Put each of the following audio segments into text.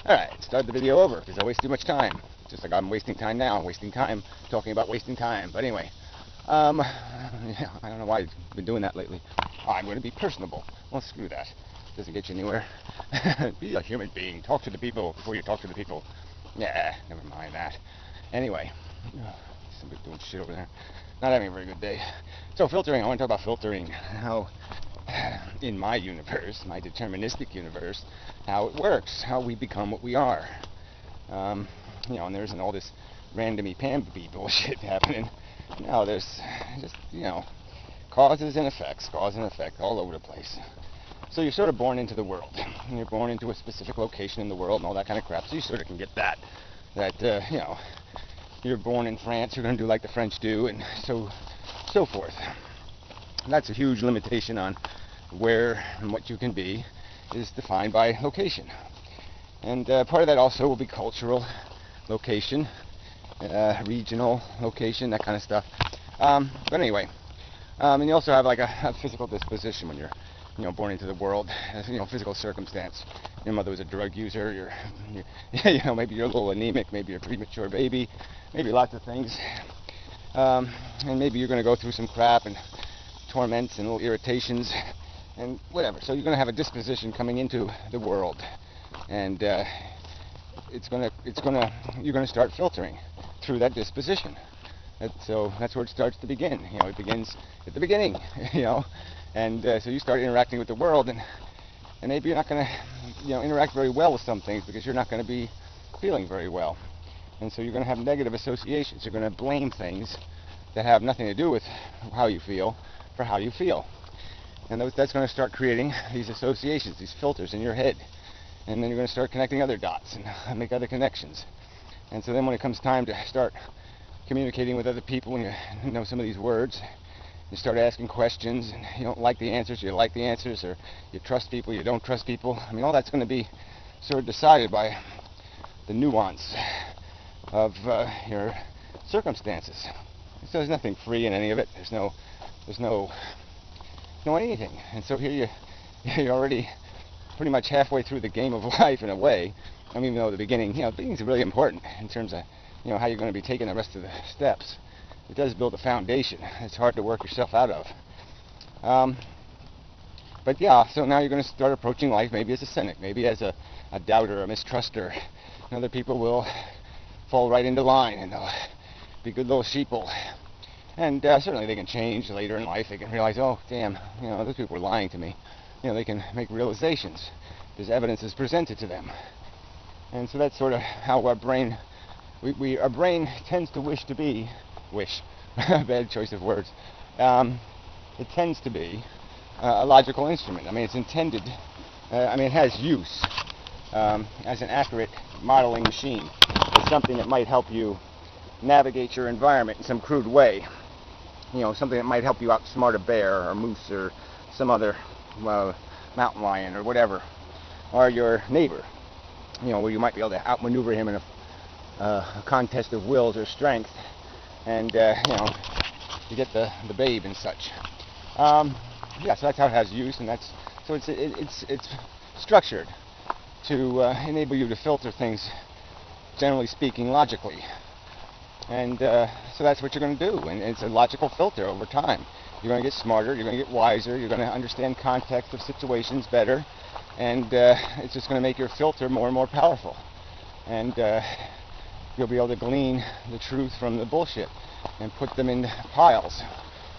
Alright, start the video over because I waste too much time. Just like I'm wasting time now, wasting time talking about wasting time. But anyway, yeah, I don't know why I've been doing that lately. I'm going to be personable. Well, screw that. Doesn't get you anywhere. Be a human being. Talk to the people before you talk to the people. Yeah, never mind that. Anyway, somebody doing shit over there. Not having a very good day. So filtering, I want to talk about filtering. How in my universe, my deterministic universe, how it works, how we become what we are. You know, and there isn't all this randomy pamby bullshit happening. No, there's just, you know, causes and effects all over the place. So you're sort of born into the world, and you're born into a specific location in the world and all that kind of crap, so you sort of can get that, you know, you're born in France, you're going to do like the French do, and so forth. And that's a huge limitation on where and what you can be is defined by location. And part of that also will be cultural location, regional location, that kind of stuff. But anyway, and you also have like a physical disposition when you're, you know, born into the world. You know, physical circumstance. Your mother was a drug user. You're you know, maybe you're a little anemic. Maybe you're a premature baby. Maybe lots of things. And maybe you're going to go through some crap and torments and little irritations and whatever. So you're going to have a disposition coming into the world, and you're going to start filtering through that disposition. So that's where it starts to begin. You know, it begins at the beginning. You know, and so you start interacting with the world, and maybe you're not going to, you know, interact very well with some things because you're not going to be feeling very well, and so you're going to have negative associations. You're going to blame things that have nothing to do with how you feel for how you feel, and that's going to start creating these associations, these filters in your head, and then you're going to start connecting other dots and make other connections. And so then when it comes time to start communicating with other people, when you know some of these words, you start asking questions, and you don't like the answers, you like the answers, or you trust people, you don't trust people. I mean, all that's going to be sort of decided by the nuance of your circumstances. So there's nothing free in any of it. There's no anything. And so here you're already pretty much halfway through the game of life in a way. I mean, even though the beginning, you know, the beginning's really important in terms of, you know, how you're going to be taking the rest of the steps. It does build a foundation. It's hard to work yourself out of. But yeah, so now you're going to start approaching life maybe as a cynic, maybe as a doubter, a mistruster. And other people will fall right into line, and they'll be good little sheeple. And certainly they can change later in life. They can realize, oh, damn, you know, those people were lying to me. You know, they can make realizations. There's evidence is presented to them. And so that's sort of how our brain, our brain tends to bad choice of words. It tends to be a logical instrument. I mean, it's intended, I mean, it has use as an accurate modeling machine. It's something that might help you navigate your environment in some crude way. You know, something that might help you outsmart a bear or a moose or some other mountain lion or whatever, or your neighbor. You know, where you might be able to outmaneuver him in a contest of wills or strength, and you know, you get the babe and such. Yeah, so that's how it has use, and that's so it's structured to enable you to filter things, generally speaking, logically. And so that's what you're going to do, and it's a logical filter over time. You're going to get smarter, you're going to get wiser, you're going to understand context of situations better, and it's just going to make your filter more and more powerful. And you'll be able to glean the truth from the bullshit and put them in piles.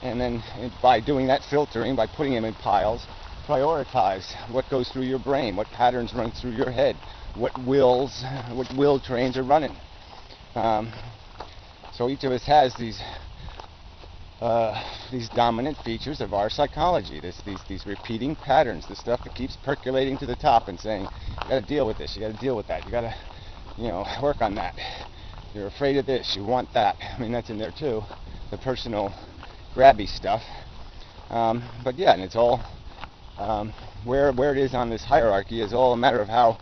And then by doing that filtering, by putting them in piles, prioritize what goes through your brain, what patterns run through your head, what will trains are running. So each of us has these dominant features of our psychology, these repeating patterns, the stuff that keeps percolating to the top and saying, you got to deal with this, you got to deal with that, you got to, you know, work on that. You're afraid of this, you want that. I mean, that's in there too, the personal grabby stuff. But yeah, and it's all where it is on this hierarchy is all a matter of how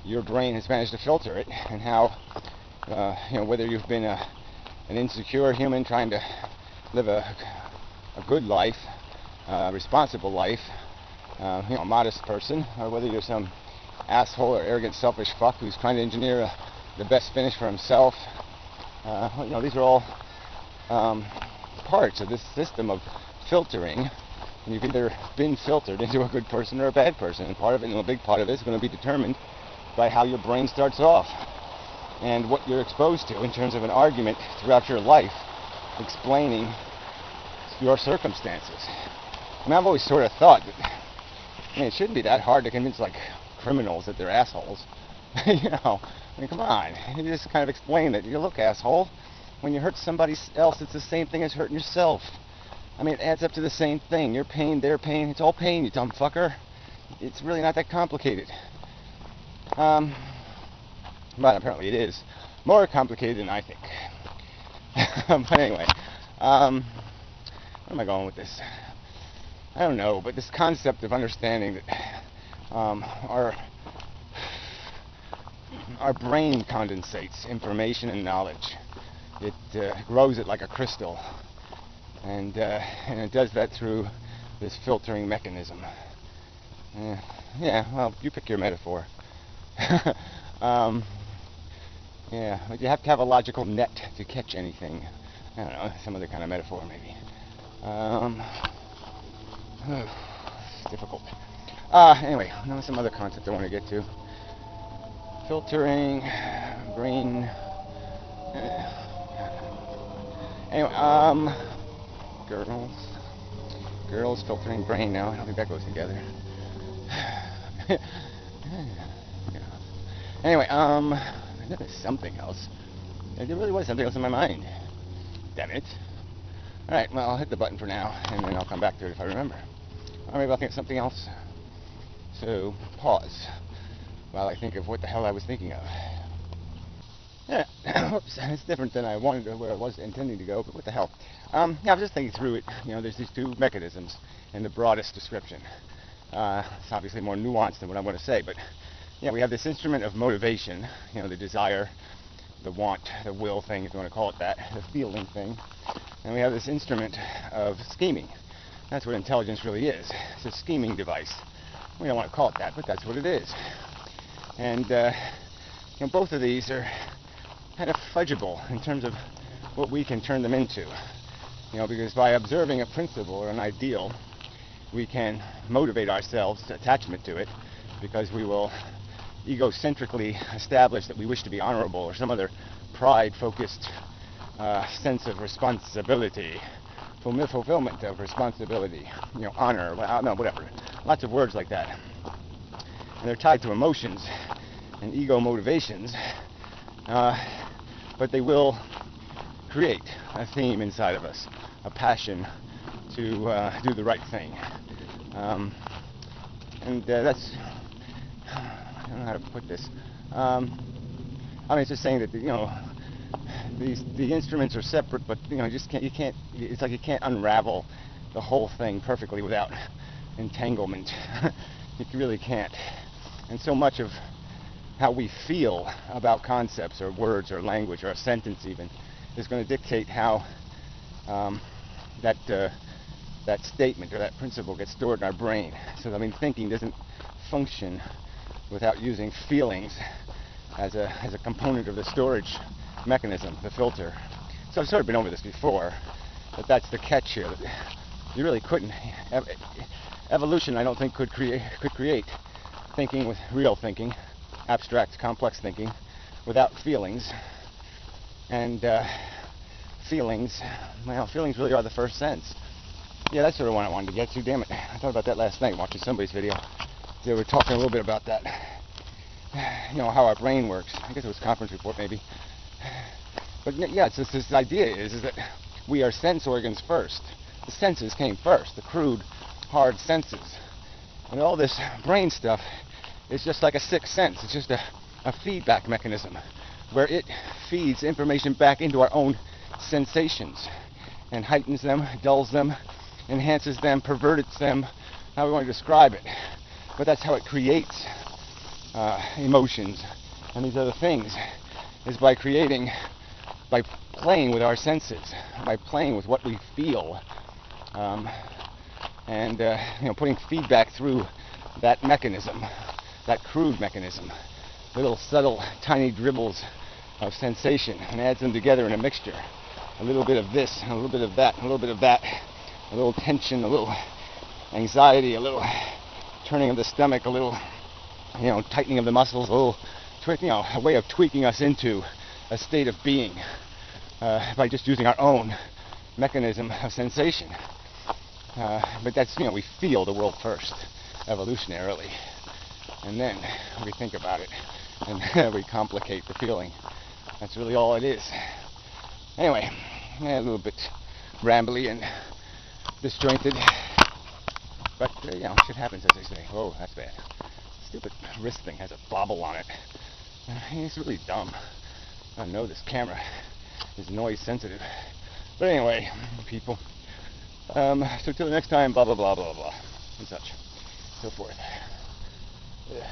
your brain has managed to filter it, and how you know, whether you've been an insecure human trying to live a good life, a responsible life, you know, a modest person, or whether you're some asshole or arrogant, selfish fuck who's trying to engineer the best finish for himself. These are all parts of this system of filtering. And you've either been filtered into a good person or a bad person, and part of it, and a big part of it, is going to be determined by how your brain starts off and what you're exposed to in terms of an argument throughout your life explaining your circumstances. I mean, I've always sort of thought that, it shouldn't be that hard to convince like criminals that they're assholes. Come on, you just kind of explain that. Look, asshole, when you hurt somebody else, it's the same thing as hurting yourself. I mean, it adds up to the same thing. Your pain, their pain, it's all pain, you dumb fucker. It's really not that complicated. But apparently it is more complicated than I think. But anyway, where am I going with this? I don't know, but this concept of understanding that our brain condensates information and knowledge. It grows it like a crystal, and it does that through this filtering mechanism. Well, you pick your metaphor. But you have to have a logical net to catch anything. I don't know, some other kind of metaphor maybe. It's difficult. Anyway, now some other concept I want to get to. Filtering, brain. Anyway, girls filtering brain now. I don't think that goes together. Anyway, there was something else. There really was something else in my mind. Damn it. Alright, well, I'll hit the button for now, and then I'll come back to it if I remember. Or maybe I'll think of something else. So, pause while I think of what the hell I was thinking of. Yeah, whoops, it's different than I wanted to, where I was intending to go, but what the hell. I was just thinking through it. There's these two mechanisms in the broadest description. It's obviously more nuanced than what I'm going to say, but we have this instrument of motivation, the desire, the want, the will thing, if you want to call it that, the feeling thing. And we have this instrument of scheming. That's what intelligence really is. It's a scheming device. We don't want to call it that, but that's what it is. And both of these are kind of fudgeable in terms of what we can turn them into. Because by observing a principle or an ideal, we can motivate ourselves to attachment to it, because we will egocentrically establish that we wish to be honorable, or some other pride-focused sense of responsibility, fulfillment of responsibility, honor, whatever. Lots of words like that. And they're tied to emotions and ego motivations, but they will create a theme inside of us, a passion to do the right thing. That's, I don't know how to put this. It's just saying that the instruments are separate, but you can't. It's like you can't unravel the whole thing perfectly without entanglement. You really can't. And so much of how we feel about concepts or words or language or a sentence even is going to dictate how that statement or that principle gets stored in our brain. So thinking doesn't function without using feelings as a component of the storage mechanism, the filter. So I've sort of been over this before, but that's the catch here. That you really couldn't. Evolution, I don't think, could create thinking with real thinking, abstract, complex thinking, without feelings. And feelings really are the first sense. Yeah, that's sort of what I wanted to get to. Damn it, I thought about that last night watching somebody's video. They were talking a little bit about that. How our brain works. I guess it was a conference report maybe. But yeah, it's just this idea is that we are sense organs first. The senses came first, the crude, hard senses. And all this brain stuff is just like a sixth sense. It's just a feedback mechanism where it feeds information back into our own sensations and heightens them, dulls them, enhances them, perverts them, how we want to describe it. But that's how it creates emotions and these other things, is by playing with our senses, by playing with what we feel, and putting feedback through that mechanism that crude mechanism, little subtle, tiny dribbles of sensation, and adds them together in a mixture. A little bit of this, and a little bit of that, and a little bit of that, a little tension, a little anxiety, a little turning of the stomach, a little, tightening of the muscles, a little, a way of tweaking us into a state of being by just using our own mechanism of sensation. But that's, we feel the world first, evolutionarily, and then we think about it, and we complicate the feeling. That's really all it is. Anyway, a little bit rambly and disjointed, but shit happens, as they say. Oh, that's bad. Stupid wrist thing has a bobble on it. It's really dumb. I know this camera is noise sensitive, but anyway, people. So till the next time, blah blah blah blah blah, and such, so forth. Yeah.